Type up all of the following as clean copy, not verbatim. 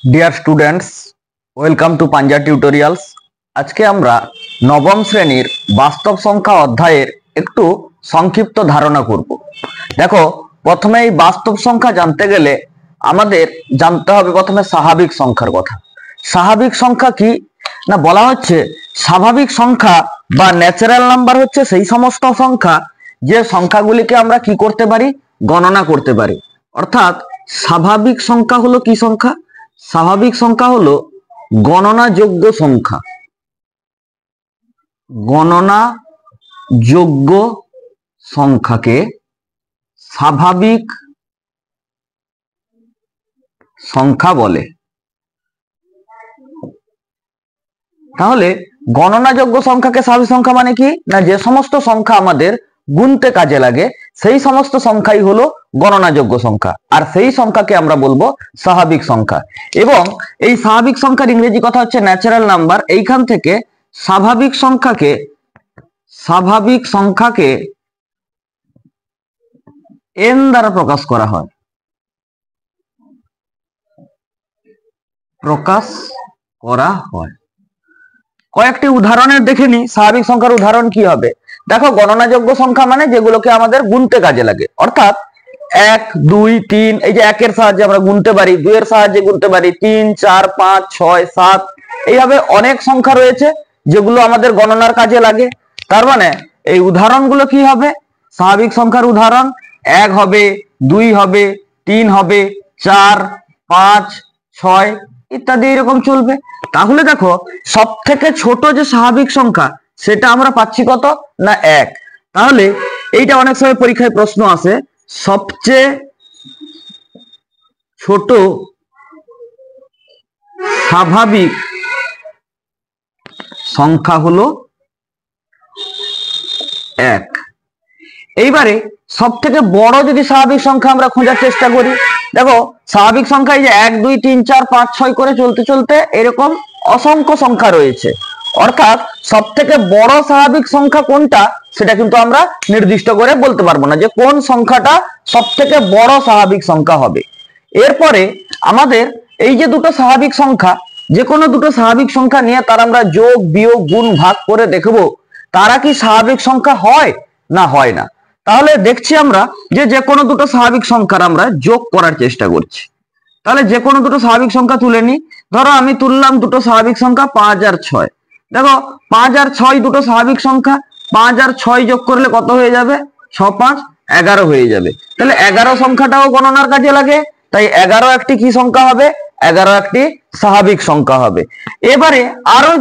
Dear students, welcome to পাঞ্জা tutorials. আজকে আমরা নবম শ্রেণীর বাস্তব সংখ্যা অধ্যায়ের একটু সংক্ষিপ্ত ধারণা করব। দেখো, প্রথমে এই বাস্তব সংখ্যা জানতে গেলে আমাদের জানতে হবে প্রথমে স্বাভাবিক সংখ্যার কথা। স্বাভাবিক সংখ্যা কি না, বলা হচ্ছে স্বাভাবিক সংখ্যা বা ন্যাচারাল নাম্বার হচ্ছে সেই সমস্ত সংখ্যা যে সংখ্যাগুলিকে আমরা কি করতে পারি, গণনা করতে পারি। অর্থাৎ স্বাভাবিক সংখ্যা হলো কি সংখ্যা? স্বাভাবিক সংখ্যা হলো গণনাযোগ্য সংখ্যা। গণনাযোগ্য সংখ্যাকে স্বাভাবিক সংখ্যা বলে। তাহলে গণনাযোগ্য সংখ্যাকে স্বাভাবিক সংখ্যা মানে কি না, যে সমস্ত সংখ্যা আমাদের গুনতে কাজে লাগে সেই সমস্ত সংখ্যাই হলো গণনাযোগ্য সংখ্যা, আর সেই সংখ্যাকে আমরা বলবো স্বাভাবিক সংখ্যা। এবং এই স্বাভাবিক সংখ্যার ইংরেজি কথা হচ্ছে ন্যাচারাল নাম্বার। এইখান থেকে স্বাভাবিক সংখ্যাকে n দ্বারা প্রকাশ করা হয়। কয়েকটি উদাহরণের দেখে নি স্বাভাবিক সংখ্যার উদাহরণ কি হবে। দেখো, গণনাযোগ্য সংখ্যা মানে যেগুলোকে আমাদের গুনতে কাজে লাগে, অর্থাৎ 1, 2, 3, এই যে 1 এর সাহায্যে আমরা গুনতে পারি, 2 এর সাহায্যে গুনতে পারি, 3, 4, 5, 6, 7, এইভাবে অনেক সংখ্যা রয়েছে যেগুলো আমাদের গণনার কাজে লাগে। তার মানে এই উদাহরণগুলো কি হবে? স্বাভাবিক সংখ্যার উদাহরণ 1 হবে, 2 হবে, 3 হবে, 4, 5, 6 ইত্যাদি এরকম চলবে। তাহলে দেখো, সব থেকে ছোট যে স্বাভাবিক সংখ্যা সেটা আমরা পাচ্ছি কত না 1। তাহলে এইটা অনেক সময় পরীক্ষায় প্রশ্ন আসে, সবচেয়ে ছোট স্বাভাবিক সংখ্যা হলো 1। এইবারে সব থেকে বড় যদি স্বাভাবিক সংখ্যা আমরা খোঁজার চেষ্টা করি, দেখো স্বাভাবিক সংখ্যা এই যে 1, 2, 3, 4, 5, 6 করে চলতে চলতে এরকম অসংখ্য সংখ্যা রয়েছে। অর্থাৎ সব থেকে বড় স্বাভাবিক সংখ্যা কোনটা সেটা কিন্তু আমরা নির্দিষ্ট করে বলতে পারবো না যে কোন সংখ্যাটা সব থেকে বড় স্বাভাবিক সংখ্যা হবে। এরপরে আমাদের এই যে দুটো স্বাভাবিক সংখ্যা, যে কোনো দুটো স্বাভাবিক সংখ্যা নিয়ে তার আমরা যোগ, বিয়োগ, গুণ, ভাগ করে দেখবো তারা কি স্বাভাবিক সংখ্যা হয় না হয় না। তাহলে দেখছি আমরা যে কোনো দুটো স্বাভাবিক সংখ্যার আমরা যোগ করার চেষ্টা করছি। তাহলে যে কোনো দুটো স্বাভাবিক সংখ্যা তুলে নি। ধরো আমি তুললাম দুটো স্বাভাবিক সংখ্যা 5 আর 6। দেখো 5 আর 6 দুটো স্বাভাবিক সংখ্যা, 5 আর 6 যোগ করলে কত হয়ে যাবে? 6, 5, 11 হয়ে যাবে। তাহলে 11 সংখ্যাটাও গণনার কাজে লাগে, তাই 11 একটি কি সংখ্যা হবে? 11 একটি স্বাভাবিক সংখ্যা হবে। এবারে আরো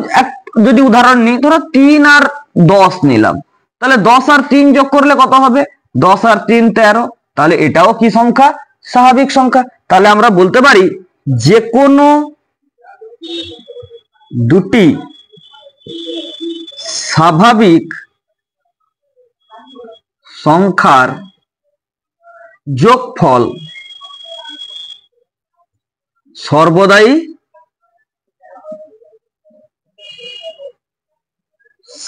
যদি উদাহরণ নিই, ধরো 3 আর 10 নিলাম, তাহলে 10 আর 3 যোগ করলে কত হবে? 10 আর 3, 13। তাহলে এটাও কি সংখ্যা? স্বাভাবিক সংখ্যা। তাহলে আমরা বলতে পারি যে কোনো দুটি স্বাভাবিক সংখ্যার যোগফল সর্বদাই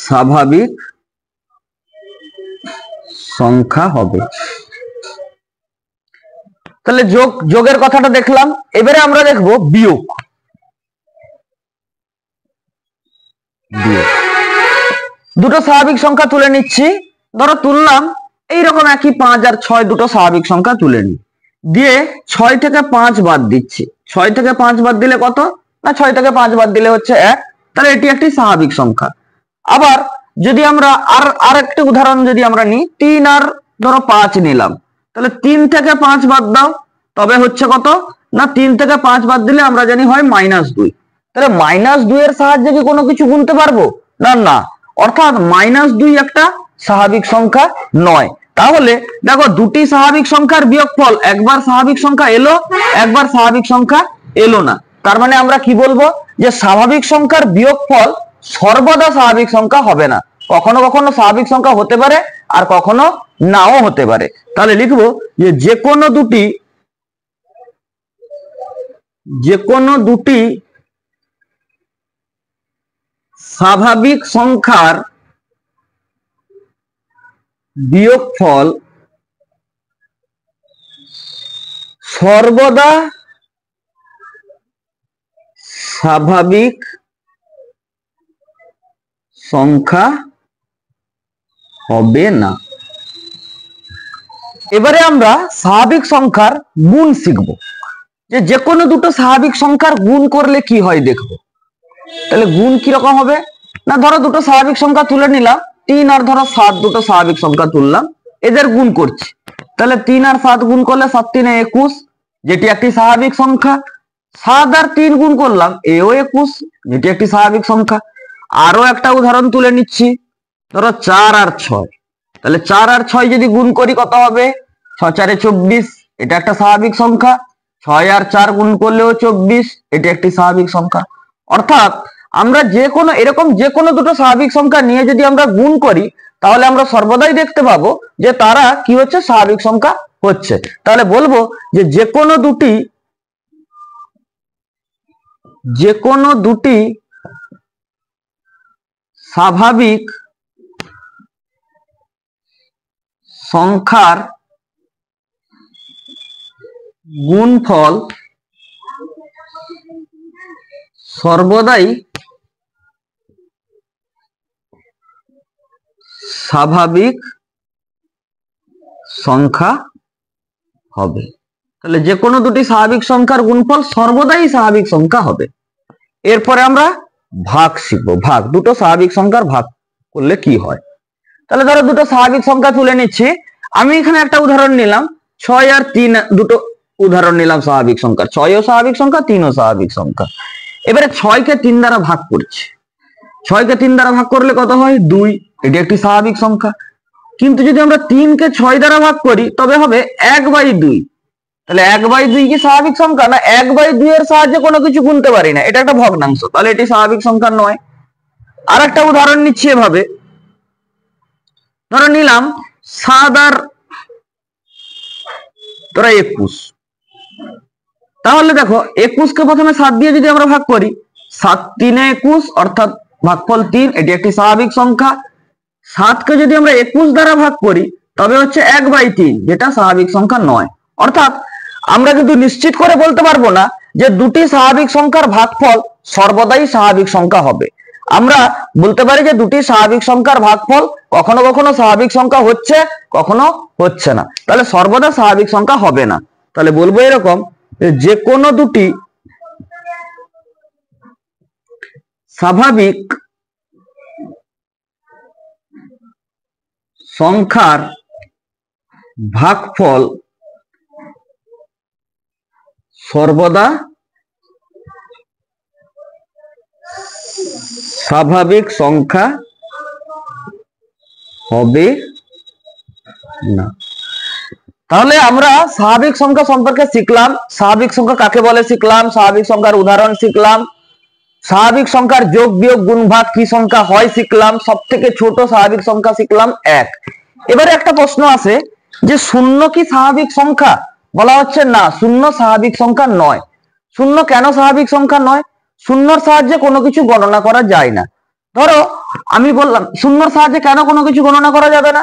স্বাভাবিক সংখ্যা হবে। তাহলে যোগের কথাটা দেখলাম। এবারে আমরা দেখব বিয়োগ। দুটো স্বাভাবিক সংখ্যা তুলে নিচ্ছি। ধরো তুললাম এইরকম একই 5 আর 6 দুটো স্বাভাবিক সংখ্যা তুলে নি, দিয়ে 6 থেকে 5 বাদ দিচ্ছি। 6 থেকে 5 বাদ দিলে কত না, 6 থেকে 5 বাদ দিলে হচ্ছে 1। তাহলে এটি একটি স্বাভাবিক সংখ্যা। আবার যদি আমরা আর একটি উদাহরণ যদি আমরা নিই, 3 আর ধরো 5 নিলাম, তাহলে 3 থেকে 5 বাদ দাও, তবে হচ্ছে কত না 3 থেকে 5 বাদ দিলে আমরা জানি হয় -2। তাহলে -2 এর সাহায্যে কি কোনো কিছু গুনতে পারবো না? না, অর্থাৎ -2 একটা স্বাভাবিক সংখ্যা নয়। তাহলে দেখো, দুটি স্বাভাবিক সংখ্যার বিয়োগফল, একবার স্বাভাবিক সংখ্যা এলো, একবার স্বাভাবিক সংখ্যা এলো না। তার মানে আমরা কি বলবো যে স্বাভাবিক সংখ্যার বিয়োগফল সর্বদা স্বাভাবিক সংখ্যা হবে না। কখনো কখনো স্বাভাবিক সংখ্যা হতে পারে আর কখনো নাও হতে পারে। তাহলে লিখবো যে কোনো দুটি স্বাভাবিক সংখ্যার বিয়োগফল সর্বদা স্বাভাবিক সংখ্যা হবে না। এবারে আমরা স্বাভাবিক সংখ্যার গুণ শিখব, যে কোনো দুটো স্বাভাবিক সংখ্যার গুণ করলে কি হয় দেখবো। তাহলে গুণ কিরকম হবে না, ধরো দুটো স্বাভাবিক সংখ্যা তুলে নিলাম, 3 আর ধরো 7 দুটো স্বাভাবিক সংখ্যা তুললাম, এদের গুণ করছি। তাহলে 3 আর 7 গুণ করলে 7 3 21, যেটি একটি স্বাভাবিক সংখ্যা। 7 আর 3 গুণ করলাম, এও 21, যেটি একটি স্বাভাবিক সংখ্যা। আরো একটা উদাহরণ তুলে নিচ্ছি, ধরো 4 আর 6, তাহলে 4 আর 6 যদি গুণ করি কত হবে, 6 4 24, এটা একটা স্বাভাবিক সংখ্যা। 6 আর 4 গুণ করলেও 24, এটি একটি স্বাভাবিক সংখ্যা। অর্থাৎ আমরা এরকম যে কোনো দুটো স্বাভাবিক সংখ্যা নিয়ে যদি আমরা গুণ করি, তাহলে আমরা সর্বদাই দেখতে পাবো যে তারা কি হচ্ছে, স্বাভাবিক সংখ্যা হচ্ছে। তাহলে বলবো যে যে কোনো দুটি স্বাভাবিক সংখ্যার গুণফল সর্বদাই স্বাভাবিক সংখ্যা হবে। তাহলে যে কোনো দুটি স্বাভাবিক সংখ্যার গুণফল সর্বদাই স্বাভাবিক সংখ্যা হবে। এরপরে আমরা ভাগ শিখবো, ভাগ, দুটো স্বাভাবিক সংখ্যার ভাগ করলে কি হয়। তাহলে ধরো দুটো স্বাভাবিক সংখ্যা তুলে নিচ্ছি, আমি এখানে একটা উদাহরণ নিলাম, 6 আর 3, দুটো উদাহরণ নিলাম স্বাভাবিক সংখ্যা, 6ও স্বাভাবিক সংখ্যা, 3ও স্বাভাবিক সংখ্যা। এবারে 6কে 3 দ্বারা ভাগ করছি, 6কে 3 দ্বারা ভাগ করলে কত হয়, 2, এটি একটি স্বাভাবিক সংখ্যা। কিন্তু যদি আমরা 3কে 6 দ্বারা ভাগ করি তবে হবে 1/2। তাহলে 1/2 কি স্বাভাবিক সংখ্যা না? 1/2 এর সাহায্যে কোনো কিছু গুনতে পারি না, এটা একটা ভগ্নাংশ, তাহলে এটি স্বাভাবিক সংখ্যা নয়। আর একটা উদাহরণ নিচ্ছি এভাবে, ধরো নিলাম 7 আর 21, তাহলে দেখো 21কে প্রথমে 7 দিয়ে যদি আমরা ভাগ করি, 7 3 21, অর্থাৎ ভাগফল 3, এটি একটি স্বাভাবিক সংখ্যা। 7কে যদি আমরা 21 দ্বারা ভাগ করি তবে হচ্ছে 1/3, যেটা স্বাভাবিক সংখ্যা নয়। অর্থাৎ আমরা কিন্তু নিশ্চিত করে বলতে পারবো না যে দুটি স্বাভাবিক সংখ্যার ভাগফল সর্বদাই স্বাভাবিক সংখ্যা হবে। আমরা বলতে পারি যে দুটি স্বাভাবিক সংখ্যার ভাগফল কখনো কখনো স্বাভাবিক সংখ্যা হচ্ছে, কখনো হচ্ছে না, তাহলে সর্বদা স্বাভাবিক সংখ্যা হবে না। তাহলে বলবো এরকম, যে কোনো দুটি স্বাভাবিক সংখ্যার ভাগফল সর্বদা স্বাভাবিক সংখ্যা হবে না। তাহলে আমরা স্বাভাবিক সংখ্যা সম্পর্কে শিখলাম, স্বাভাবিক সংখ্যা কাকে বলে শিখলাম, স্বাভাবিক সংখ্যার উদাহরণ শিখলাম, স্বাভাবিক সংখ্যার যোগ বিয়োগ গুণ ভাগ কি সংখ্যা হয় শিখলাম, সব থেকে ছোট স্বাভাবিক সংখ্যা শিখলাম 1। এবারে একটা প্রশ্ন আছে যে শূন্য কি স্বাভাবিক সংখ্যা? বলা হচ্ছে না, শূন্য স্বাভাবিক সংখ্যা নয়। শূন্য কেন স্বাভাবিক সংখ্যা নয়? শূন্যর সাহায্যে কোনো কিছু গণনা করা যায় না। ধরো আমি বললাম শূন্যর সাহায্যে কেন কোনো কিছু গণনা করা যাবে না?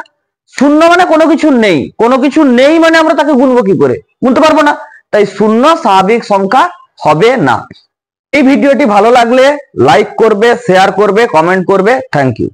শূন্য মানে কোনো কিছু নেই, কোনো কিছু নেই মানে আমরা তাকে গুনবো কি করে? গুনতে পারবো না, তাই শূন্য স্বাভাবিক সংখ্যা হবে না। এই ভিডিওটি ভালো লাগলে লাইক করবে, শেয়ার করবে, কমেন্ট করবে। Thank you.